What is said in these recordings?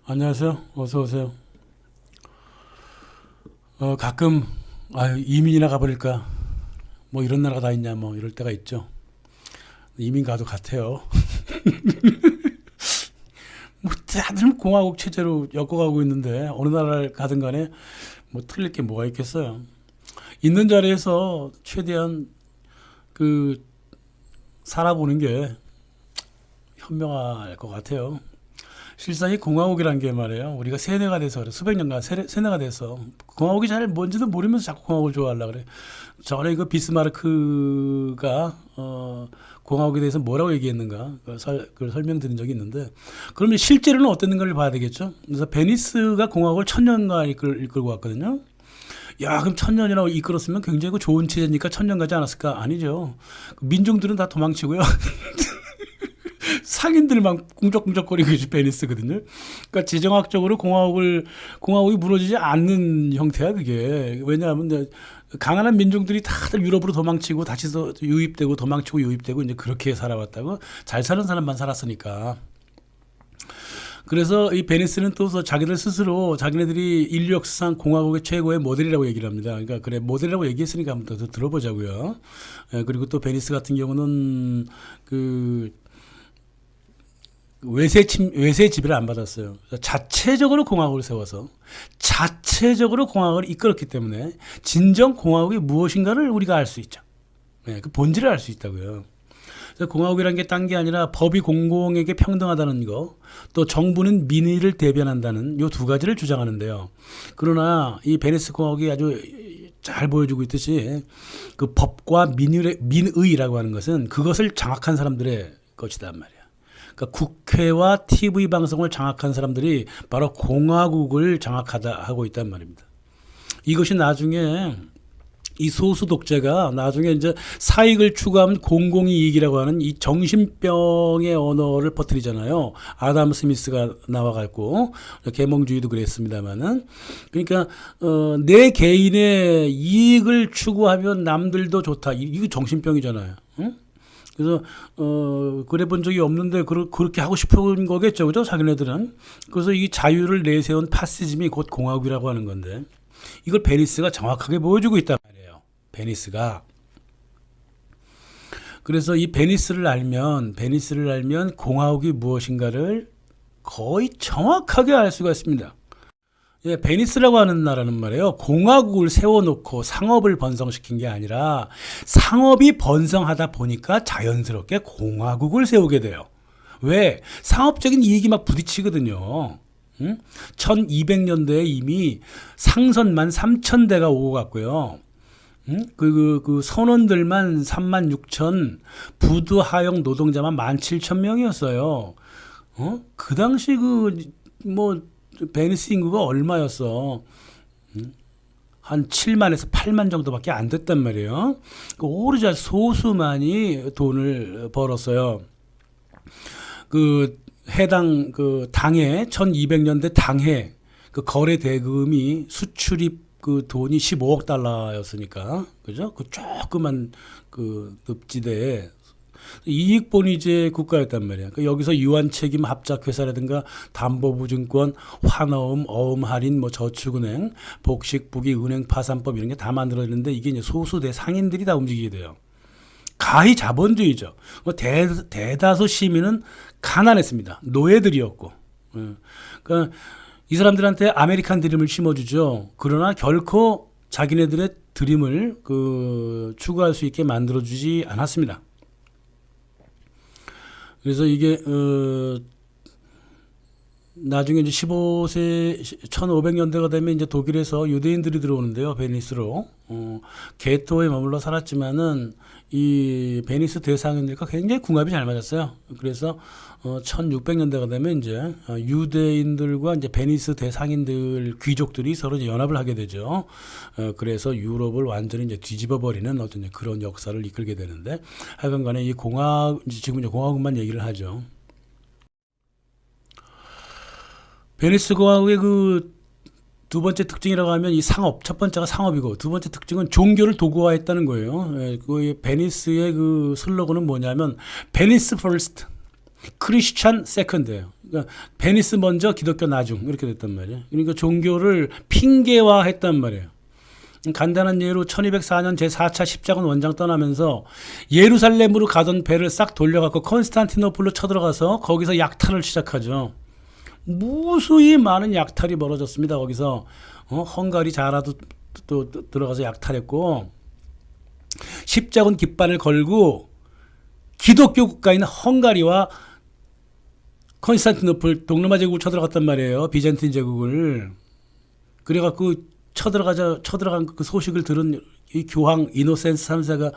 안녕하세요. 어서 오세요. 가끔 이민이나 가버릴까? 뭐 이런 나라가 다 있냐? 뭐 이럴 때가 있죠. 이민 가도 같아요. 뭐 다들 공화국 체제로 엮어가고 있는데 어느 나라를 가든 간에 뭐 틀릴 게 뭐가 있겠어요. 있는 자리에서 최대한 그 살아보는 게 현명할 것 같아요. 실상 이 공화국이란 게 말이에요. 우리가 세뇌가 돼서 그래. 수백 년간 세뇌가 돼서 공화국이 잘 뭔지도 모르면서 자꾸 공화국을 좋아하려고 그래. 전에 그 비스마르크가 공화국에 대해서 뭐라고 얘기했는가 그걸 설명드린 적이 있는데 그러면 실제로는 어땠는가를 봐야 되겠죠. 그래서 베니스가 공화국을 1000년간 이끌고 왔거든요. 야, 그럼 1000년이라고 이끌었으면 굉장히 그 좋은 체제니까 1000년 가지 않았을까? 아니죠. 민중들은 다 도망치고요. 상인들만 꿈적꿈적거리고 있지 베니스거든요. 그러니까 지정학적으로 공화국이 무너지지 않는 형태야 그게. 왜냐하면 이제 강한 민중들이 다들 유럽으로 도망치고 다시 유입되고 도망치고 유입되고 이제 그렇게 살아왔다고. 잘 사는 사람만 살았으니까. 그래서 이 베니스는 또 자기들 스스로 자기네들이 인류 역사상 공화국의 최고의 모델이라고 얘기를 합니다. 그러니까 그래 모델이라고 얘기했으니까 한번 더 들어보자고요. 그리고 또 베니스 같은 경우는 그 외세 지배를 안 받았어요. 자체적으로 공화국을 세워서 자체적으로 공화국을 이끌었기 때문에 진정 공화국이 무엇인가를 우리가 알 수 있죠. 네, 그 본질을 알 수 있다고요. 그래서 공화국이라는 게 딴 게 아니라 법이 공공에게 평등하다는 거, 또 정부는 민의를 대변한다는 요 두 가지를 주장하는데요. 그러나 이 베니스 공화국이 아주 잘 보여주고 있듯이 그 법과 민의라고 하는 것은 그것을 장악한 사람들의 것이단 말이에요. 그러니까 국회와 TV 방송을 장악한 사람들이 바로 공화국을 장악하고 있단 말입니다. 이것이 나중에 이 소수 독재가 나중에 이제 사익을 추구하면 공공이익이라고 하는 이 정신병의 언어를 퍼뜨리잖아요. 아담 스미스가 나와갖고 계몽주의도 그랬습니다만은 그러니까 내 개인의 이익을 추구하면 남들도 좋다. 이거 정신병이잖아요. 응? 그래서 그래 본 적이 없는데 그렇게 하고 싶은 거겠죠, 그죠? 자기네들은. 그래서 이 자유를 내세운 파시즘이 곧 공화국이라고 하는 건데 이걸 베니스가 정확하게 보여주고 있단 말이에요. 베니스가. 그래서 이 베니스를 알면 공화국이 무엇인가를 거의 정확하게 알 수가 있습니다. 예, 베니스라고 하는 나라는 말이에요. 공화국을 세워놓고 상업을 번성시킨 게 아니라 상업이 번성하다 보니까 자연스럽게 공화국을 세우게 돼요. 왜? 상업적인 이익이 막 부딪히거든요. 응? 1200년대에 이미 상선만 3000대가 오고 갔고요. 응? 그 선원들만 36,000, 부두 하역 노동자만 17,000명이었어요. 그 당시 뭐 베니스 인구가 얼마였어? 한 7만에서 8만 정도밖에 안 됐단 말이에요. 오르자 소수만이 돈을 벌었어요. 해당 당해 1200년대 당해 그 거래 대금이 수출입 돈이 15억 달러였으니까 그죠? 그 조그만 늪지대에 이익본위제 국가였단 말이야. 그러니까 여기서 유한책임 합작회사라든가 담보부증권, 환어음, 어음할인, 뭐 저축은행, 복식부기, 은행 파산법 이런 게 다 만들어졌는데 이게 이제 소수대 상인들이 다 움직이게 돼요. 가히 자본주의죠. 대다수 시민은 가난했습니다. 노예들이었고. 그러니까 이 사람들한테 아메리칸 드림을 심어주죠. 그러나 결코 자기네들의 드림을 추구할 수 있게 만들어주지 않았습니다. 그래서 이게 나중에 이제 15세 1500년대가 되면 이제 독일에서 유대인들이 들어오는데요. 베니스로. 게토에 머물러 살았지만은 이 베니스 대상인들과 굉장히 궁합이 잘 맞았어요. 그래서 1600년대가 되면 이제 유대인들과 이제 베니스 대상인들 귀족들이 서로 이제 연합을 하게 되죠. 그래서 유럽을 완전히 이제 뒤집어 버리는 어떤 그런 역사를 이끌게 되는데 하여간 간에 지금 이제 공화국만 얘기를 하죠. 베니스 공화국의 두 번째 특징이라고 하면 이 상업, 첫 번째가 상업이고 두 번째 특징은 종교를 도구화했다는 거예요. 베니스의 슬로건은 뭐냐면 베니스 퍼스트. 크리스찬 세컨드예요. 그러니까 베니스 먼저 기독교 나중 이렇게 됐단 말이에요. 그러니까 종교를 핑계화했단 말이에요. 간단한 예로 1204년 제4차 십자군 원장 떠나면서 예루살렘으로 가던 배를 싹 돌려갖고 컨스탄티노플로 쳐들어가서 거기서 약탈을 시작하죠. 무수히 많은 약탈이 벌어졌습니다. 거기서 헝가리 자라도 또 들어가서 약탈했고 십자군 깃발을 걸고 기독교 국가인 헝가리와 컨스탄티노플 동로마 제국을 쳐들어갔단 말이에요. 비잔틴 제국을. 그래갖고 쳐들어간 그 소식을 들은 이 교황 이노센스 3세가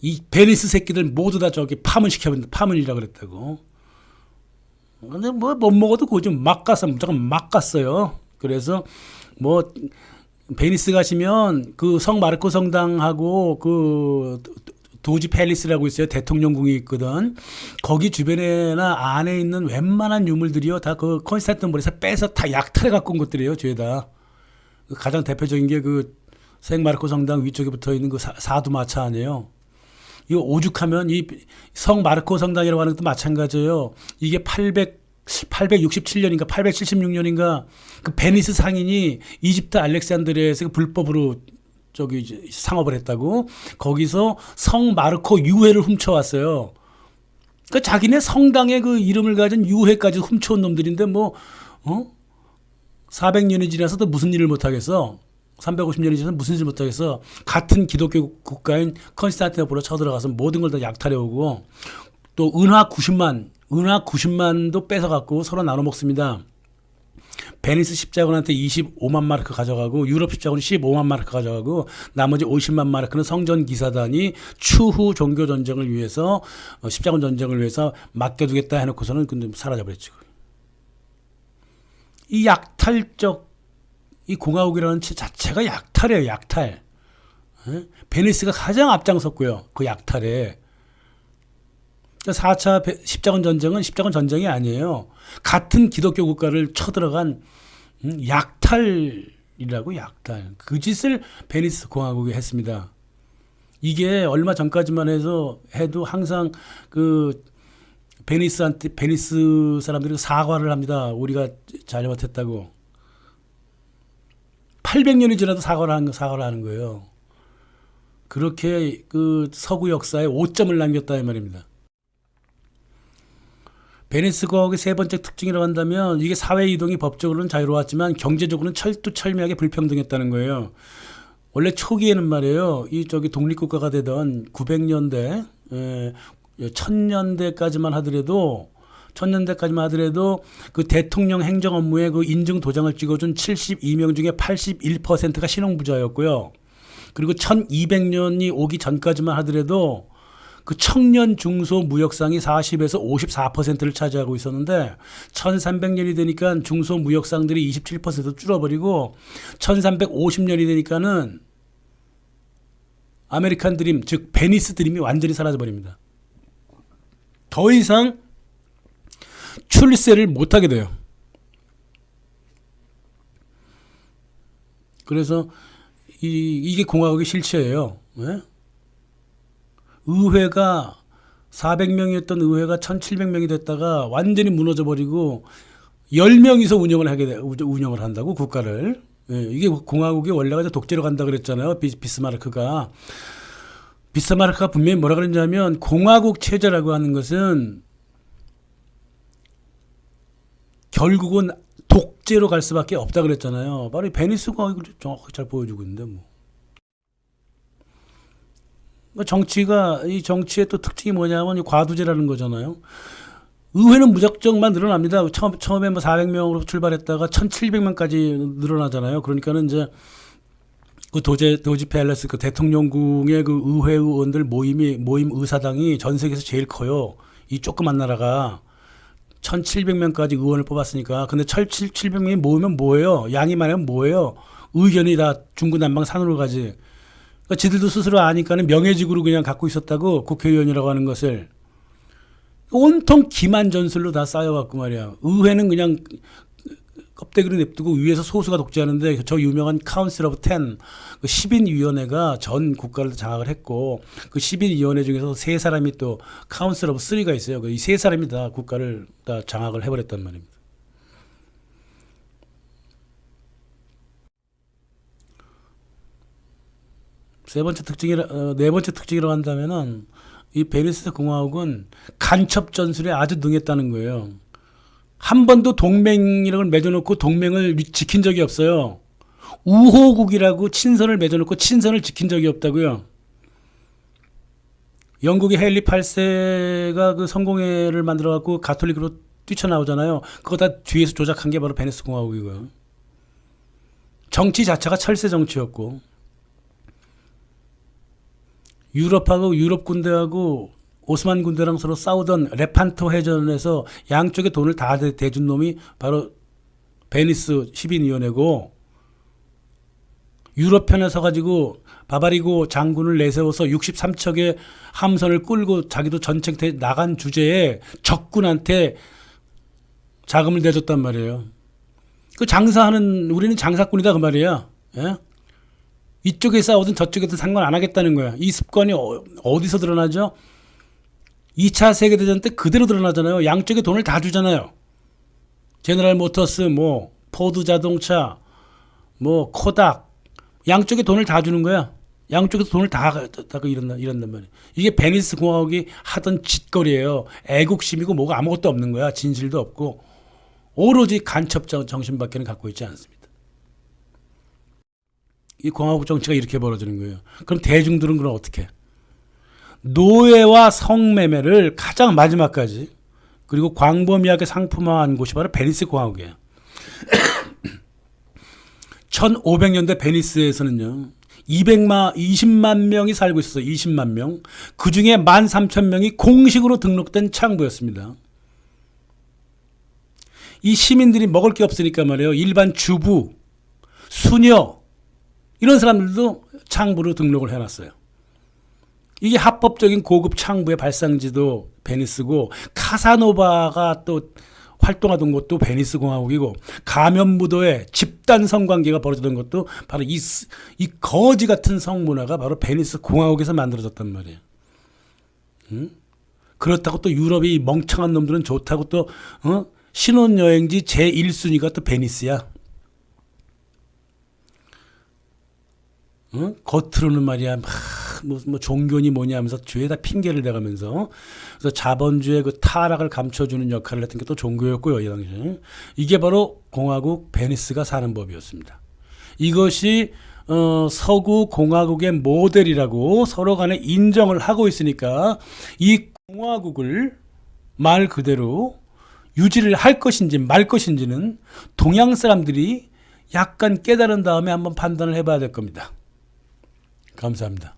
이 베니스 새끼들 모두 다 저기 파문이라 그랬다고. 근데 뭐 못 먹어도 그거 좀 막 갔어. 무조건 막 갔어요. 그래서 뭐 베니스 가시면 그 성 마르코 성당하고 그 도지 팰리스라고 있어요. 대통령궁이 있거든. 거기 주변에나 안에 있는 웬만한 유물들이요. 다 그 컨스탄티노플에서 빼서 다 약탈해 갖고 온 것들이에요. 죄다. 가장 대표적인 게 그 생마르코 성당 위쪽에 붙어 있는 그 사두마차 아니에요. 이거 오죽하면 이 성 마르코 성당이라고 하는 것도 마찬가지예요. 이게 867년인가 876년인가 그 베니스 상인이 이집트 알렉산드리아에서 불법으로 저기 상업을 했다고. 거기서 성 마르코 유해를 훔쳐왔어요. 그러니까 자기네 성당의 그 이름을 가진 유해까지 훔쳐온 놈들인데 400년이 지나서도 무슨 일을 못하겠어. 350년이 지나서 무슨 일을 못하겠어. 같은 기독교 국가인 컨스탄티노플로 쳐들어가서 모든 걸 다 약탈해오고 또 은화 90만도 뺏어갖고 서로 나눠 먹습니다. 베니스 십자군한테 25만 마르크 가져가고 유럽 십자군이 15만 마르크 가져가고 나머지 50만 마르크는 성전 기사단이 추후 종교 전쟁을 위해서 십자군 전쟁을 위해서 맡겨두겠다 해놓고서는 근데 사라져버렸지. 이 약탈적 이 공화국이라는 자체가 약탈이에요. 약탈. 베니스가 가장 앞장섰고요. 그 약탈에. 4차 십자군 전쟁은 십자군 전쟁이 아니에요. 같은 기독교 국가를 쳐들어간 약탈이라고. 약탈. 그 짓을 베니스 공화국이 했습니다. 이게 얼마 전까지만 해도 항상 그 베니스 사람들이 사과를 합니다. 우리가 잘못했다고. 800년이 지나도 사과를 하는 거예요. 그렇게 그 서구 역사에 오점을 남겼다 이 말입니다. 베니스 공화국의 세 번째 특징이라고 한다면 이게 사회 이동이 법적으로는 자유로웠지만 경제적으로는 철두철미하게 불평등했다는 거예요. 원래 초기에는 말이에요. 이 저기 독립국가가 되던 900년대 1000년대까지만 하더라도 그 대통령 행정 업무에 그 인증 도장을 찍어준 72명 중에 81%가 신혼부자였고요. 그리고 1200년이 오기 전까지만 하더라도 그 청년 중소 무역상이 40에서 54%를 차지하고 있었는데 1300년이 되니까 중소 무역상들이 27% 줄어버리고 1350년이 되니까는 아메리칸 드림, 즉 베니스 드림이 완전히 사라져 버립니다. 더 이상 출세를 못하게 돼요. 그래서 이게 공화국의 실체예요. 네? 의회가 400명이었던 의회가 1700명이 됐다가 완전히 무너져버리고 10명이서 운영을 한다고 국가를. 네, 이게 공화국이 원래가 독재로 간다 그랬잖아요. 비스마르크가 분명히 뭐라 그랬냐면 공화국 체제라고 하는 것은 결국은 독재로 갈 수밖에 없다 그랬잖아요. 바로 베니스 공화국이 정확하게 잘 보여주고 있는데 뭐. 이 정치의 또 특징이 뭐냐면 과두제라는 거잖아요. 의회는 무작정만 늘어납니다. 처음에 400명으로 출발했다가 1700명까지 늘어나잖아요. 그러니까는 이제 그 도지 팰리스 그 대통령궁의 그 의회 의원들 모임 의사당이 전 세계에서 제일 커요. 이 조그만 나라가 1700명까지 의원을 뽑았으니까. 근데 1700명이 모이면 뭐예요? 양이 많으면 뭐예요? 의견이 다 중구난방 산으로 가지. 그러니까 지들도 스스로 아니까는 명예직으로 그냥 갖고 있었다고, 국회의원이라고 하는 것을. 온통 기만 전술로 다 쌓여갖고 말이야. 의회는 그냥 껍데기를 냅두고 위에서 소수가 독재하는데 저 유명한 카운슬 오브 10, 그 10인 위원회가 전 국가를 장악을 했고 그 10인 위원회 중에서 세 사람이 또 카운슬 오브 3가 있어요. 이 세 사람이 다 국가를 다 장악을 해버렸단 말입니다. 네 번째 특징이라고 한다면은 이 베니스 공화국은 간첩 전술에 아주 능했다는 거예요. 한 번도 동맹이라고 맺어놓고 동맹을 지킨 적이 없어요. 우호국이라고 친선을 맺어놓고 친선을 지킨 적이 없다고요. 영국의 헨리 8세가 그 성공회를 만들어갖고 가톨릭으로 뛰쳐나오잖아요. 그거 다 뒤에서 조작한 게 바로 베니스 공화국이고요. 정치 자체가 철새 정치였고 유럽하고 유럽 군대하고 오스만 군대랑 서로 싸우던 레판토 해전에서 양쪽에 돈을 다 대준 놈이 바로 베니스 10인위원회고 유럽 편에 서가지고 바바리고 장군을 내세워서 63척의 함선을 끌고 자기도 전쟁 나간 주제에 적군한테 자금을 대줬단 말이에요. 그 장사하는 우리는 장사꾼이다 그 말이야. 예? 이쪽에 싸우든 저쪽에든 상관 안 하겠다는 거야. 이 습관이 어디서 드러나죠? 2차 세계대전 때 그대로 드러나잖아요. 양쪽에 돈을 다 주잖아요. 제너럴 모터스, 뭐 포드 자동차, 뭐 코닥 양쪽에 돈을 다 주는 거야. 양쪽에서 돈을 다 이런단 말이야. 이게 베니스 공화국이 하던 짓거리예요. 애국심이고 뭐가 아무것도 없는 거야. 진실도 없고 오로지 간첩 정신밖에는 갖고 있지 않습니다. 이 공화국 정치가 이렇게 벌어지는 거예요. 그럼 대중들은 그럼 어떻게? 노예와 성매매를 가장 마지막까지 그리고 광범위하게 상품화한 곳이 바로 베니스 공화국이에요. 1500년대 베니스에서는요. 20만 명이 살고 있었어요. 20만 명. 그중에 13,000명이 공식으로 등록된 창부였습니다. 이 시민들이 먹을 게 없으니까 말이에요. 일반 주부, 수녀 이런 사람들도 창부로 등록을 해놨어요. 이게 합법적인 고급 창부의 발상지도 베니스고 카사노바가 또 활동하던 것도 베니스 공화국이고 가면무도의 집단 성관계가 벌어지던 것도 바로 이 거지 같은 성문화가 바로 베니스 공화국에서 만들어졌단 말이에요. 그렇다고 또 유럽이 멍청한 놈들은 좋다고 또 신혼여행지 제1순위가 또 베니스야. 겉으로는 말이야 뭐 종교니 뭐냐 하면서 죄에다 핑계를 대가면서 그래서 자본주의 그 타락을 감춰주는 역할을 했던 게 또 종교였고요. 이 당시에 이게 바로 공화국 베니스가 사는 법이었습니다. 이것이 서구 공화국의 모델이라고 서로 간에 인정을 하고 있으니까 이 공화국을 말 그대로 유지를 할 것인지 말 것인지는 동양 사람들이 약간 깨달은 다음에 한번 판단을 해봐야 될 겁니다. 감사합니다.